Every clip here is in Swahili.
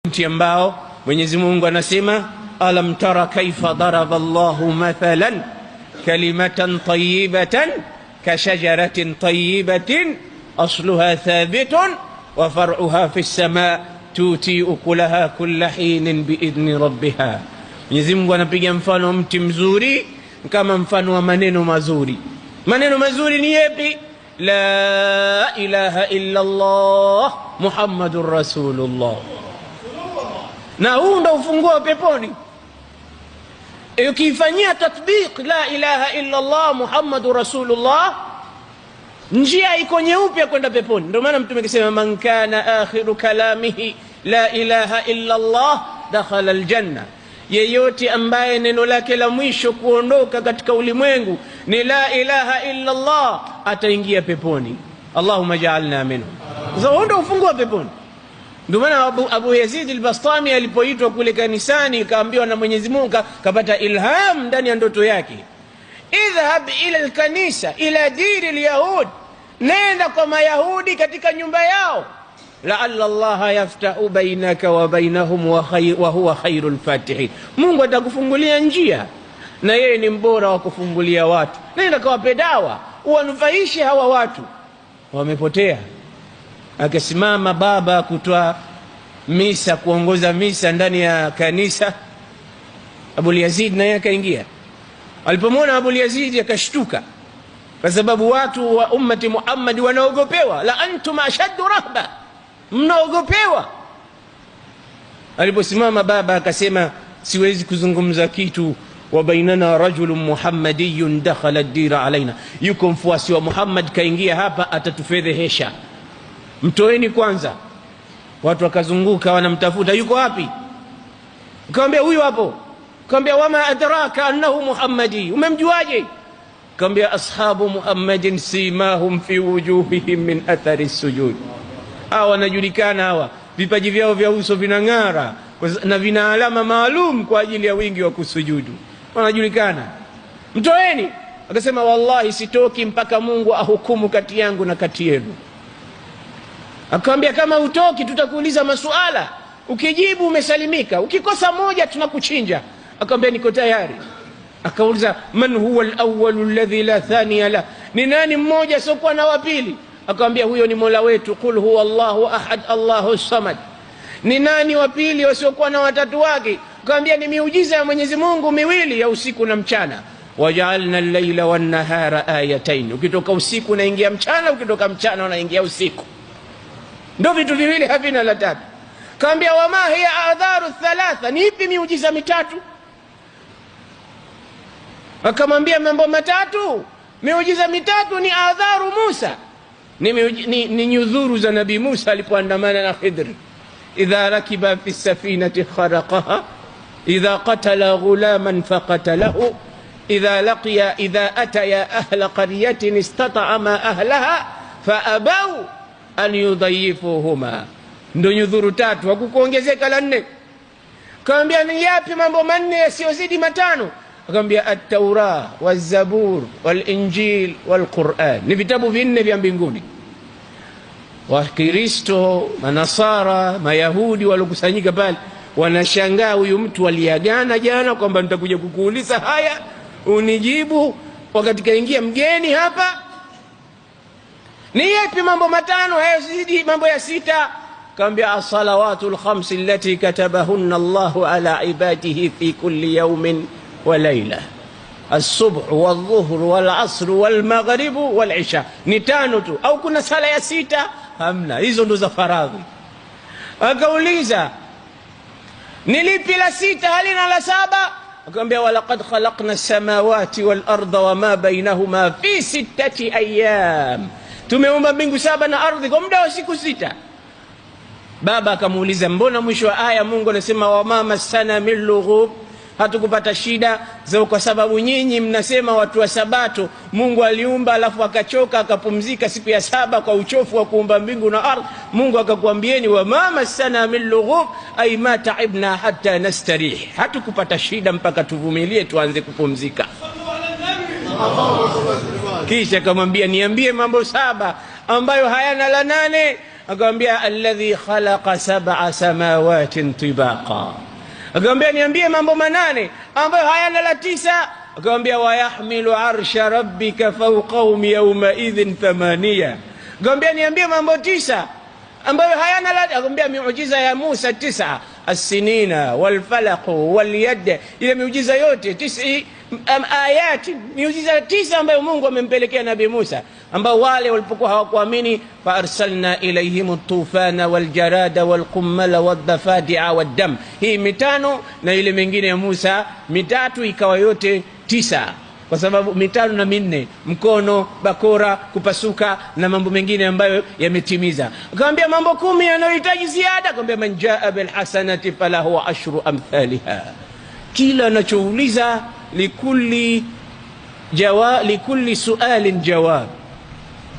ambao Mwenyezi Mungu anasema alam tara kaifa daraba Allahu mathalan kalimatan tayyibatan ka shajaratin tayyibatin asluha thabitun wa far'uha fis samaa tuti ukulaha kulla hinin biidhni rabbiha. Mwenyezi Mungu anapiga mfano mti mzuri kama mfano wa maneno mazuri. Maneno mazuri ni yapi? La ilaha illa Allah Muhammadur Rasulullah. Na huu ndo ufunguo wa peponi. Ukifanyia tatbiq la ilaha illa Allah Muhammadur Rasulullah, njia iko nyeupe kwenda peponi. Ndio maana Mtume akisema man kana akhiru kalamihi la ilaha illa Allah dakhala aljanna. Yeyote ambaye neno lake la mwisho kuondoka katika ulimwengu ni la ilaha illa Allah ataingia peponi. Allahumma ja'alna minhum. Sasa ndio ufunguo wa peponi. Ndio maana Abu Yazid al-Bastami alipoitwa kule kanisani kaambiwa na Mwenyezi Mungu, kapata ilham ndani ya ndoto yake, idhhab ila al-kanisa ila dini al-yahud, nenda kwa mayahudi katika nyumba yao, la'alla Allah yaftahu bainaka wa bainahum wa huwa khairul fatihin. Mungu atakufungulia njia na yeye ni mbora wa kufungulia watu. Nenda kawape dawa uwanufaishe hawa watu wamepotea. Akasimama baba kutoa misa, kuongoza misa ndani ya kanisa. Abu Yazid naye akaingia. Alipomwona Abu Yazid akashtuka, kwa sababu watu wa ummati Muhammad wanaogopewa. La antum ashaddu rahba, mnaogopewa. Aliposimama baba akasema siwezi kuzungumza kitu, wa bainana rajulun muhammadiyun dakhala ad-dira alaina, yuko mfuasi wa Muhammad kaingia hapa atatufedhehesha, mtoeni kwanza. Watu wakazunguka wanamtafuta, yuko wapi? Akamwambia huyu hapo. Akamwambia wama adraka annahu muhammadi, umemjuaje? Akamwambia ashabu Muhammadin simahum fi wujuhihim min athari sujud. Hawa wanajulikana, hawa vipaji vyao vya uso vinang'ara na vina alama maalum kwa ajili ya wingi wa kusujudu, wanajulikana, mtoeni. Akasema wallahi sitoki mpaka Mungu ahukumu kati yangu na kati yenu. Akamwambia kama utoki tutakuuliza masuala, ukijibu umesalimika, ukikosa moja tunakuchinja. Akamwambia niko tayari. Akauliza man huwa al-awwal alladhi la thaniya la, ni nani mmoja siokuwa na wa pili? Akamwambia huyo ni Mola wetu, qul huwa Allahu ahad Allahu samad. Ni nani wa pili wasiokuwa na watatu wake? Akamwambia ni miujiza ya Mwenyezi Mungu miwili ya usiku na mchana. Waja'alna al-layla wan-nahara ayatayn, ukitoka usiku unaingia mchana, ukitoka mchana unaingia usiku. Ndio vitu viwili havina la tatu. Kaambia wama hiya adharu thalatha, ni ipi miujiza mitatu? Akamwambia mambo matatu. Miujiza mitatu ni adharu Musa, ni nyudhuru za Nabii Musa alipoandamana na Khidr. Idha rakiba fi safinati kharaqaha, idha qatala ghulaman faqatalahu, idha ataya ahla qaryatin istata'ama ahlaha faabaw an yudayifuhuma. Ndo nyudhuru tatu, hakukuongezeka la nne. Kaambia ni yapi mambo manne yasiyozidi matano? Akamwambia at-Taura waz-Zabur wal-Injil wal-Qur'an, ni vitabu vinne vya mbinguni. Wakristo, Manasara, Mayahudi walokusanyika pale wanashangaa, huyu mtu aliagana jana kwamba nitakuja kukuuliza haya unijibu, wakati kaingia mgeni hapa. Ni yapi mambo matano hayazidi mambo ya sita? Kaambia as-salawatul khams allati katabahunna Allahu ala ibadihi fi kulli yawmin wa layla, as-subh wal-dhuhr wal-asr wal-maghrib wal-isha. Ni tano tu, au kuna sala ya sita? Hamna, hizo ndo za faradhi. Akauliza ni lipi la sita halina la saba? Akamwambia walaqad khalaqna as-samawati wal-ardha wama bainahuma fi 6 ayyam, tumeumba mbingu 7 na ardhi kwa muda wa siku 6. Baba akamuuliza mbona mwisho wa aya Mungu anasema wama masana min lughub, hatukupata shida za kwa sababu nyinyi mnasema watu wa Sabato Mungu aliumba alafu akachoka akapumzika siku ya 7 kwa uchofu wa kuumba mbingu na ardhi. Mungu akakwambieni wama masana min lughub ay ma ta'ibna hatta nastarih, hatukupata shida mpaka tuvumilie tuanze kupumzika. Kisha akamwambia niambie mambo 7 ambayo hayana la 8. Akamwambia alladhi khalaqa sab'a samawatin tibaqa. Akamwambia niambie mambo manane ambayo hayana la tisa. Akamwambia wa yahmilu arsha rabbika fawqahum yawma idhin thamaniya. Akamwambia niambie mambo tisa ambayo hayana la. Akamwambia miujiza ya Musa 9, as-sinina wal falaq wal yad, ile miujiza yote 9 ayati, miujiza 9 ambayo Mungu amempelekea Nabii Musa, ambao wale walipokuwa hawakuamini, fa arsalna ilayhim at-tufana wal jarada wal qummala wad dafadi'a wad dam. Hii mitano na ile mengine ya Musa mitatu ikawa yote 9, kwa sababu mitano na minne, mkono, bakora, kupasuka na mambo mengine ambayo yametimiza. Akamwambia mambo 10 yanayohitaji ziada. Akamwambia man jaa bil hasanati falahu ashru amthaliha. Kila anachouliza likulli sualin jawab,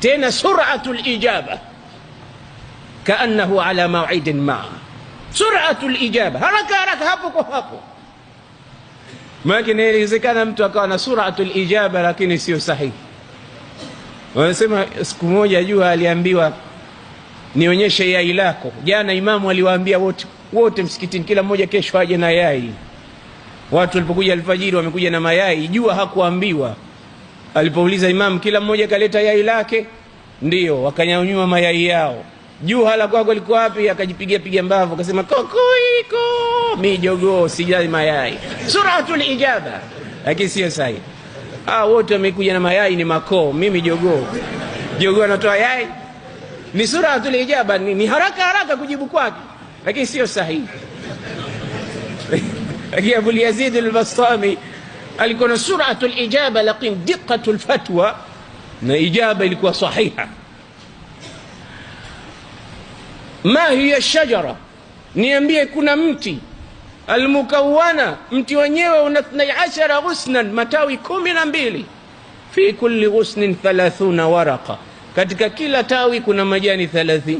tena sur'atul ijaba kaannahu ala maw'idin ma'a. Sur'atul ijaba, haraka hapo kwa hapo. Maana inawezekana mtu akawa na sur'atul ijaba lakini sio sahihi. Wanasema siku moja jua aliambiwa nionyeshe yai lako. Jana imamu aliwaambia wote msikitini kila mmoja kesho aje na yai. Watu walipokuja alfajiri wamekuja na mayai, jua hakuambiwa. Alipouliza imamu kila mmoja kaleta yai lake, ndio wakanyanyua mayai yao. Jua hala kwako liko wapi? Akajipiga mbavu akasema kokoiko mi jogoo sijai mayai. Suratul ijaba, lakini sio sahihi. Wote wamekuja na mayai ni makoo, mimi jogoo anatoa yai. Ni suratul ijaba, ni haraka kujibu kwake, lakini sio sahihi. Abu Yazid al-Bastami alikuwa na suratul ijaba, lakini diqqatul fatwa na ijaba ilikuwa sahiha. Ma hiya shajara, niambie kuna mti almukawana, mti wenyewe una 12 ghusnan, matawi 12, fi kulli ghusnin 30 waraqa, katika kila tawi kuna majani 30.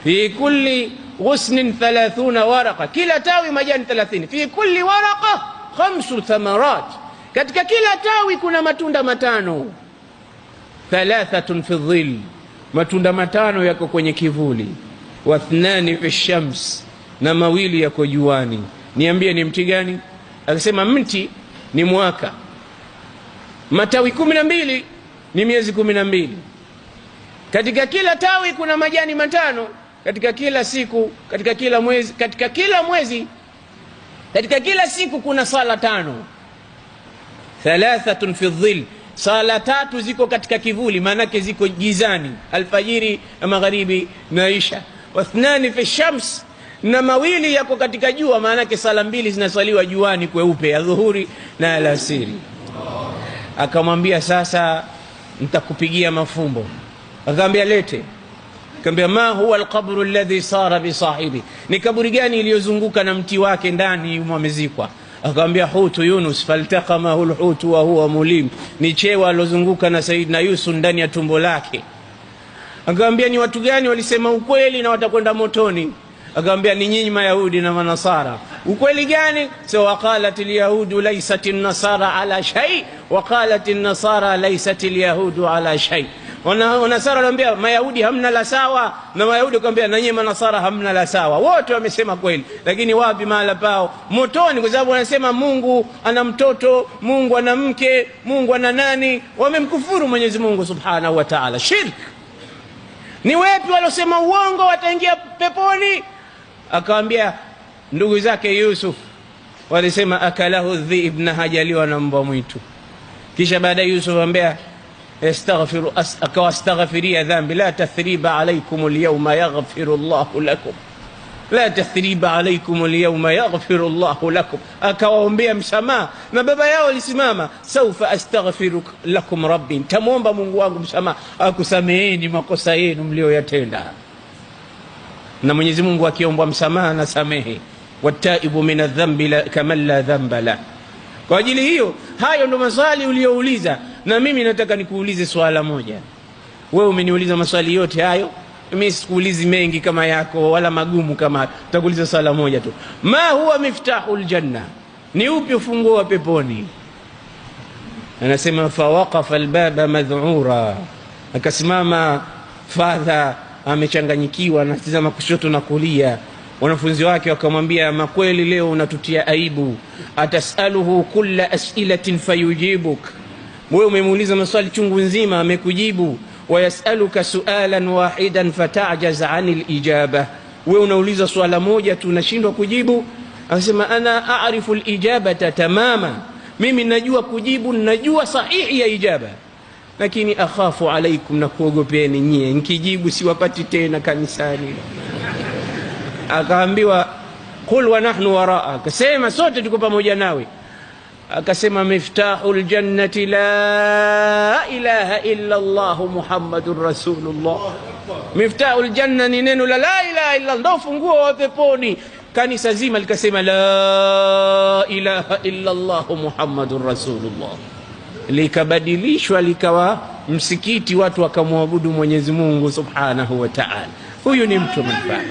Fi kulli ghusnin 30 waraqa, kila tawi majani 30. Fi kulli waraqa 5 thamarat, katika kila tawi kuna matunda 5. 3 fi dhill, matunda 5 yako kwenye kivuli. Wa 2 fi shams, na 2 yako juani. Niambie ni mti gani? Akasema mti ni mwaka, matawi 12 ni miezi 12. Katika kila tawi kuna majani 5, katika kila siku, katika kila mwezi, katika kila siku kuna sala 5. 3 fi dhill, sala 3 ziko katika kivuli, maanake ziko gizani, alfajiri na magharibi na isha. Wa 2 fi shams, na 2 yako katika jua, maanake sala 2 zinaswaliwa juani kweupe, ya dhuhuri na alasiri. Akamwambia sasa nitakupigia mafumbo. Akamwambia lete. Akamwambia ma huwa alqabru alladhi sara bi sahibi, ni kaburi gani iliyozunguka na mti wake ndani umezikwa? Akamwambia hutu Yunus faltaqamahu alhutu wa huwa mulim, ni chewa alozunguka na Saidina Yusuf ndani ya tumbo lake. Akamwambia ni watu gani walisema ukweli na watakwenda motoni? Akamwambia ni nyinyi Mayahudi na Manasara. Ukweli gani? So waqalat alyahudu laysat an-nasara ala shay wa qalat an-nasara laysat alyahudu ala shay. Wanasara wanaambia Mayahudi hamna la sawa, na Mayahudi wakamwambia na nyinyi Manasara hamna la sawa. Wote wamesema kweli, lakini wapi mahala pao? Motoni, kwa sababu wanasema Mungu ana mtoto, Mungu ana mke, Mungu ana nani. Wamemkufuru Mwenyezi Mungu Subhanahu wa Ta'ala, shirk. Ni wapi walosema uongo wataingia peponi? Akamwambia ndugu zake Yusuf walisema akalahu dhi'b, na hajaliwa na mbwa mwitu. Kisha baada Yusuf akamwambia astaghfiru, akawastaghfiria dhambi. La tathriba alaykum alyawma yaghfiru Allahu lakum, la tathriba alaykum alyawma yaghfiru Allahu lakum. Akawaombea msamaha, na baba yao alisimama, saufa astaghfiru lakum rabbi, tamwomba Mungu wangu msamaha akusameheni makosa yenu mlioyatenda. Na Mwenyezi Mungu akiombwa msamaha na samehe, wataibu min adh-dhanbi kaman la dhanba la. Kwa ajili hiyo, hayo ndo maswali uliyouliza, na mimi nataka nikuulize swala moja. Wewe umeniuliza maswali yote hayo, mimi sikuulizi mengi kama yako wala magumu kama hayo. Nitakuuliza swala moja tu. Ma huwa miftahul janna, ni upi ufunguo wa peponi? Anasema fa waqafa albaba madh'ura, akasimama Father amechanganyikiwa, anatazama kushoto na kulia. Wanafunzi wake wakamwambia, makweli leo unatutia aibu, atasaluhu kulla as'ilatin fayujibuk, wewe umemuuliza maswali chungu nzima amekujibu, wayasaluka sualan wahidan fatajaz anil ijaba, wewe unauliza swala moja tu unashindwa kujibu. Akasema, ana a'rifu al-ijabata tamama, mimi najua kujibu, najua sahihi ya ijaba, lakini akhafu alaikum, na kuogopeni nyie, nikijibu siwapati tena kanisani. Akaambiwa, qul wa nahnu waraa, akasema sote tuko pamoja nawe. Akasema, miftahul jannati la ilaha illa Allah Muhammadur Rasulullah. Miftahul janna ni neno la ilaha illa Allah, ndio funguo wa peponi. Kanisa zima likasema la ilaha illa Allah Muhammadur Rasulullah, likabadilishwa likawa msikiti, watu wakamwabudu Mwenyezi Mungu Subhanahu wa Ta'ala. Huyu ni mtu mfano.